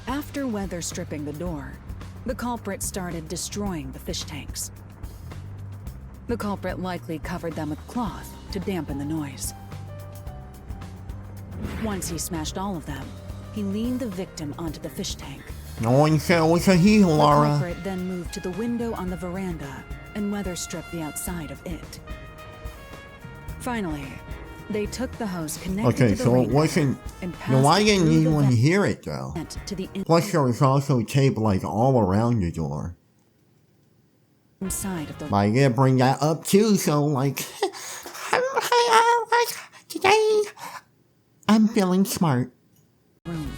After weather stripping the door, the culprit started destroying the fish tanks. The culprit likely covered them with cloth to dampen the noise. Once he smashed all of them, he leaned the victim onto the fish tank. No one said it was a he, The Laura. culprit then moved to the window on the veranda and weather stripped the outside of it. Finally, they took the hose connected Okay, to the so it rainbow wasn't. and Now, passed why it didn't through the anyone vent hear it though? to the Plus, there was also tape like all around the door. inside of the I gotta bring that up too, so like. Today, I'm feeling smart. room.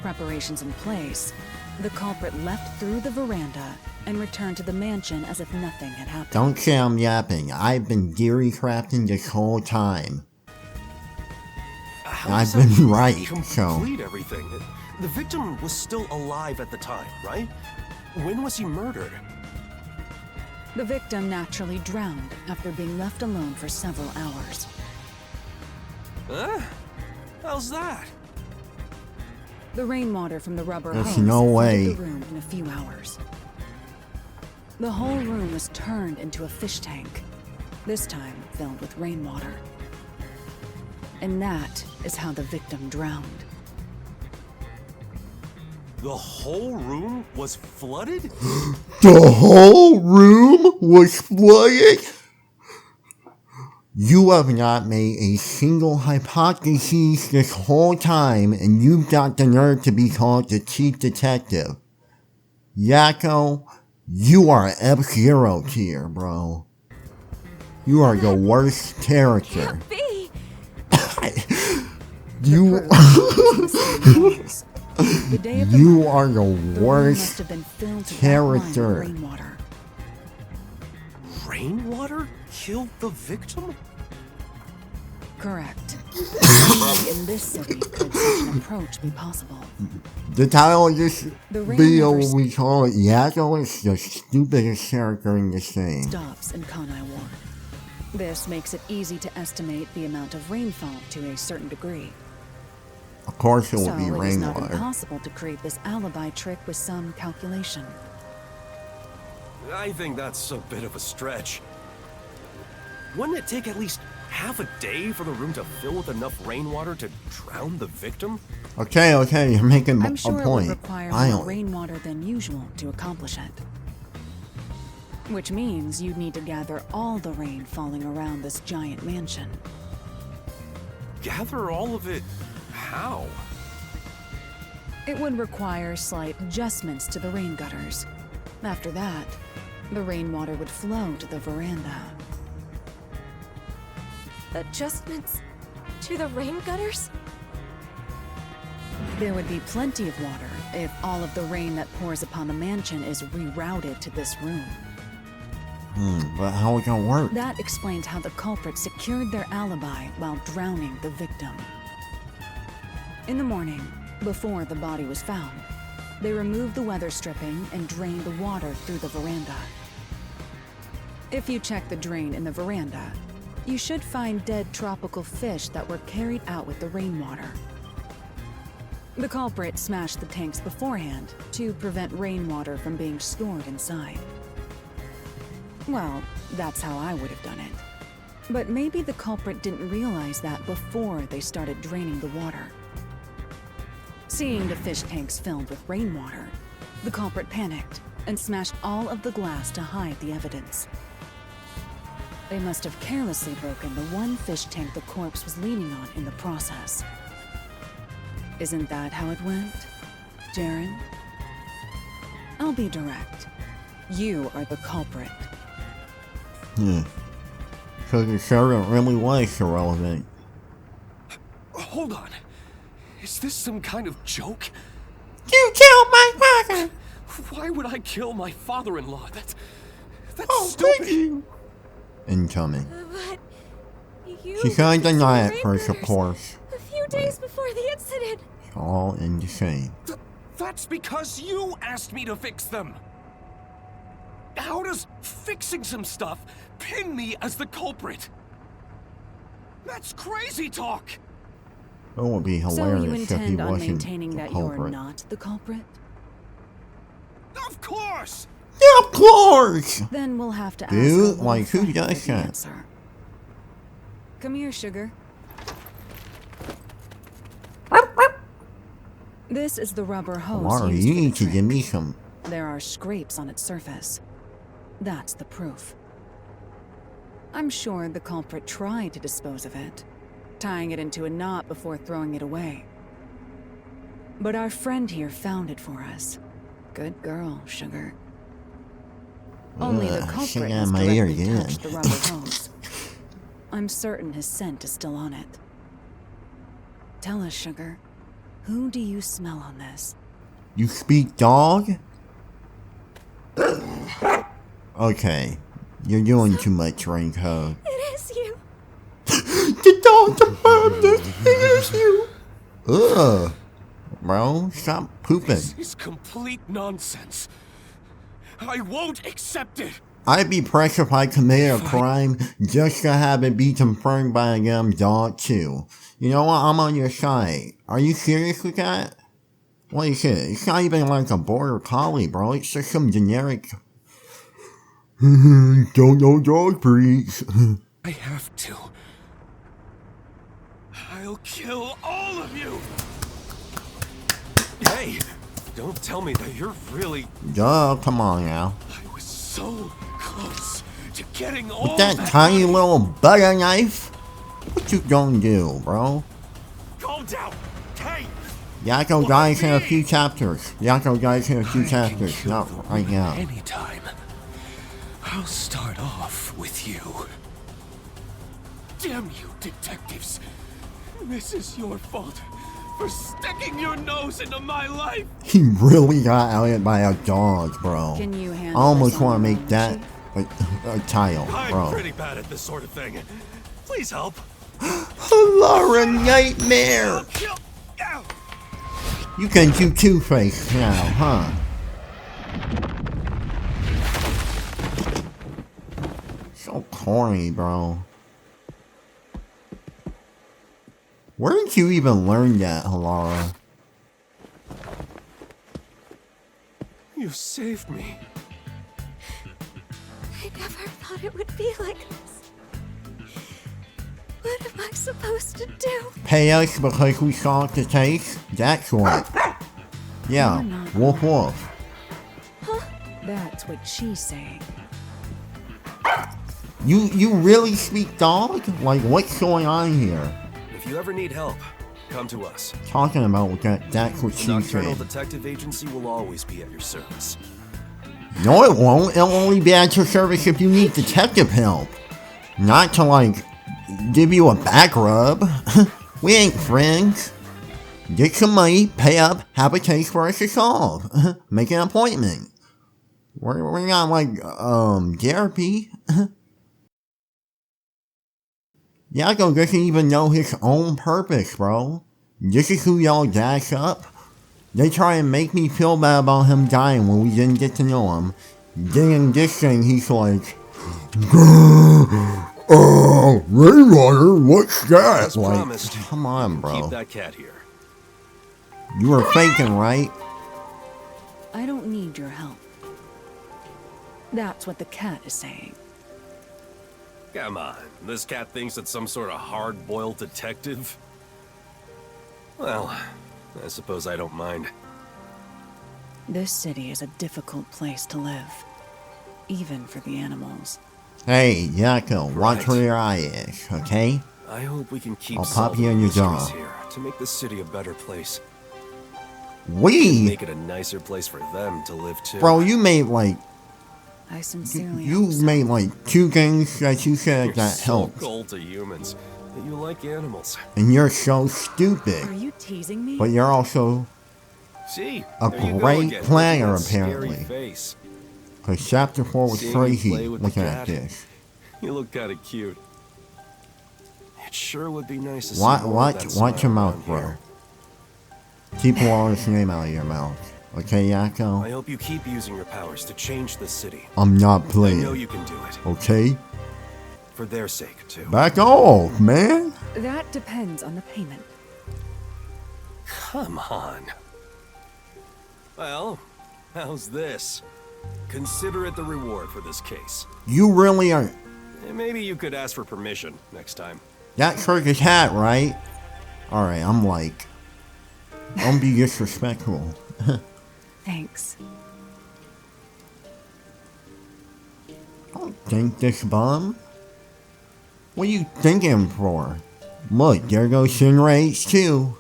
Preparations in place, the culprit left through the veranda and returned to the mansion as if nothing had happened. Don't say I'm yapping. I've been theory crafting this whole time. How I've does that been right, so. complete everything? The victim was still alive at the time, right? When was he murdered? The victim naturally drowned after being left alone for several hours. Huh? How's that? The rainwater from the rubber There's hose no flooded way. the room in a few hours. The whole room was turned into a fish tank, this time filled with rainwater. And that is how the victim drowned. The whole room was flooded? The whole room was flooded? You have not made a single hypothesis this whole time, and you've got the nerve to be called the chief detective. Yakou, you are F-Zero tier, bro. You are the worst character. B! You, The day of the you murder, are the the room must worst have been filled to character. that line with rainwater. Rainwater killed the victim? Correct. Only in this city could such an approach be possible. The title of this The video rainwater we call it Yakou is the stupidest character in this game. stops in Kanai Ward. This makes it easy to estimate the amount of rainfall to a certain degree. Of course it will So be it is not rainwater. impossible to create this alibi trick with some calculation. I think that's a bit of a stretch. Wouldn't it take at least half a day for the room to fill with enough rainwater to drown the victim? Okay, you're making I'm a sure it would point. require more Finally. rainwater than usual to accomplish it. Which means you'd need to gather all the rain falling around this giant mansion. Gather all of it how? It would require slight adjustments to the rain gutters. After that, the rainwater would flow to the veranda. Adjustments to the rain gutters? There would be plenty of water if all of the rain that pours upon the mansion is rerouted to this room. But how it gonna work? That explains how the culprit secured their alibi while drowning the victim. In the morning, before the body was found, they removed the weather stripping and drained the water through the veranda. If you check the drain in the veranda, you should find dead tropical fish that were carried out with the rainwater. The culprit smashed the tanks beforehand to prevent rainwater from being stored inside. Well, that's how I would have done it. But maybe the culprit didn't realize that before they started draining the water. Seeing the fish tanks filled with rainwater, the culprit panicked and smashed all of the glass to hide the evidence. They must have carelessly broken the one fish tank the corpse was leaning on in the process. Isn't that how it went, Jaren? I'll be direct. You are the culprit. So the servant really was irrelevant. Hold on. Is this some kind of joke? You killed my father! Why would I kill my father-in-law? That's Thank stupid. you! Incoming. But you She can't deny fixed it the rain first, of gutters course. a few days before the incident. All in the same. That's because you asked me to fix them. How does fixing some stuff pin me as the culprit? That's crazy talk! It would be So you hilarious if he intend on wasn't maintaining the that you're culprit. not the culprit? Of course! Yeah, of course! Then we'll have to ask Dude, our little like, who friend does for the that? answer. Come here, sugar. This is the rubber hose Laura, used you for the need to give trick. me some. There are scrapes on its surface. That's the proof. I'm sure the culprit tried to dispose of it, tying it into a knot before throwing it away. But our friend here found it for us. Good girl, sugar. Only the culprit shit has out my ear directly again. touched the rubber hose. I'm certain his scent is still on it. Tell us, sugar, who do you smell on this? You speak dog? Okay. You're doing too much, Raincoat. It is you. The dog confirmed it! It is you! Ugh. Bro, stop pooping. This is complete nonsense. I won't accept it! I'd be pressed if I committed a crime just to have it be confirmed by a damn dog too. You know what? I'm on your side. Are you serious with that? What is it? It's not even like a border collie, bro. It's just some generic... Don't know dog breeds. I have to. I'll kill all of you! Hey, don't tell me that you're really... Duh, come on now. I was so close to getting all With that tiny little butter knife? What you gonna do, bro? Calm down! Hey! Yakou dies in a few chapters. Yakou dies in a few chapters, not right now. Anytime. I'll start off with you. Damn you, detectives! This is your fault for sticking your nose into my life! He really got outed by a dog, bro. Can you I handle almost this on want to your make own, that Chief? a title, I'm bro. pretty bad at this sort of thing. Please help. Laura Nightmare! I'll kill... Ow! You can do Two-Face now, huh? So corny, bro. Where did you even learn that, Halara? You saved me. I never thought it would be like this. What am I supposed to do? Pay us because we saw the taste? That's what. Yeah, You're not woof woof. That's what she's saying. You really speak dog? Like, what's going on here? If you ever need help, come to us. Talking about that's what The she Nocturnal said. Detective Agency will always be at your service. No, it won't. It'll only be at your service if you need detective help. Not to, like, give you a back rub. We ain't friends. Get some money, pay up, have a case for us to solve. Make an appointment. We're not like, therapy. Yakou doesn't even know his own purpose, bro. This is who y'all dash up. They try and make me feel bad about him dying when we didn't get to know him. Then in this thing, he's like, Rainwater, what's that? As Like, promised, come on, bro. keep that cat here. You were faking, right? I don't need your help. That's what the cat is saying. Come on, this cat thinks it's some sort of hard-boiled detective? Well, I suppose I don't mind. This city is a difficult place to live, even for the animals. Hey, Yakou, watch Right. where your eye is, okay? I hope we can keep I'll pop you solving in your mysteries jaw. here to make this city a better place. We? Make it a nicer place for them to live too. Bro, you made like, I sincerely you hope so. made like 2 things that you said You're that so helped. cold to humans that you like animals. And you're so Are stupid. you teasing me? But you're also See, a there you go great again, planner, with that scary apparently. Face. Because chapter 4 was Seeing you crazy play with the looking at cat. this. You look kind of cute. It sure would be nice to see more of that Watch your smile mouth, around bro. here. Keep Laura's name out of your mouth. Okay, Yakou? I hope you keep using your powers to change the city. I'm not I playing. know you can do it. Okay? For their sake, too. Back off, man! That depends on the payment. Come on. Well, how's this? Consider it the reward for this case. You really are... Maybe you could ask for permission next time. That's Turkish hat, right? Alright, I'm like... Don't be disrespectful. Thanks. Don't think this bum. What are you thinking for? Look, there goes Shinra H2.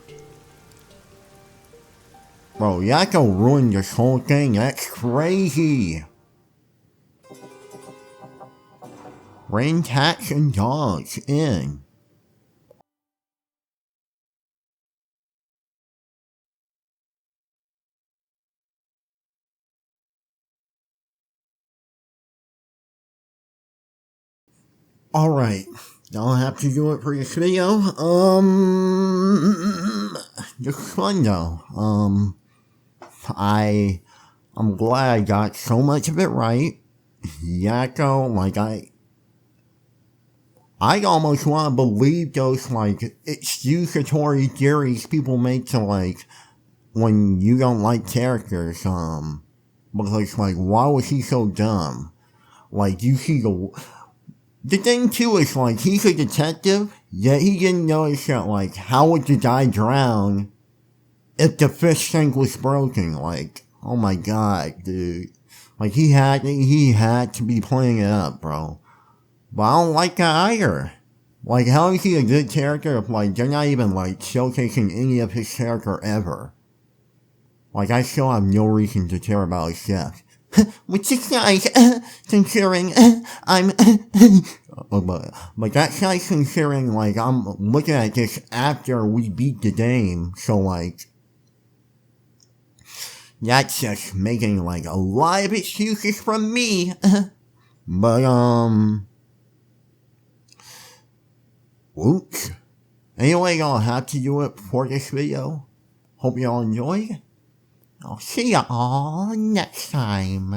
Bro, Yakou ruined this whole thing. That's crazy. Rain, cats, and dogs in. Alright, I'll have to do it for this video. This was fun though. I'm glad I got so much of it right. Yakou, like I almost want to believe those like excusatory theories people make to like when you don't like characters, because like why was he so dumb? Like you see the thing too is like he's a detective, yet he didn't notice that like how would the guy drown if the fish tank was broken? Like, oh my god, dude. Like he had to be playing it up, bro. But I don't like that either. Like how is he a good character if like they're not even like showcasing any of his character ever? Like I still have no reason to care about his death. Which is nice, considering I'm... but that's nice considering, like, I'm looking at this after we beat the game, so, like... That's just making, like, a lot of excuses from me. But, Oops. Anyway, I'll have to do it for this video. Hope y'all enjoyed. I'll see y'all next time.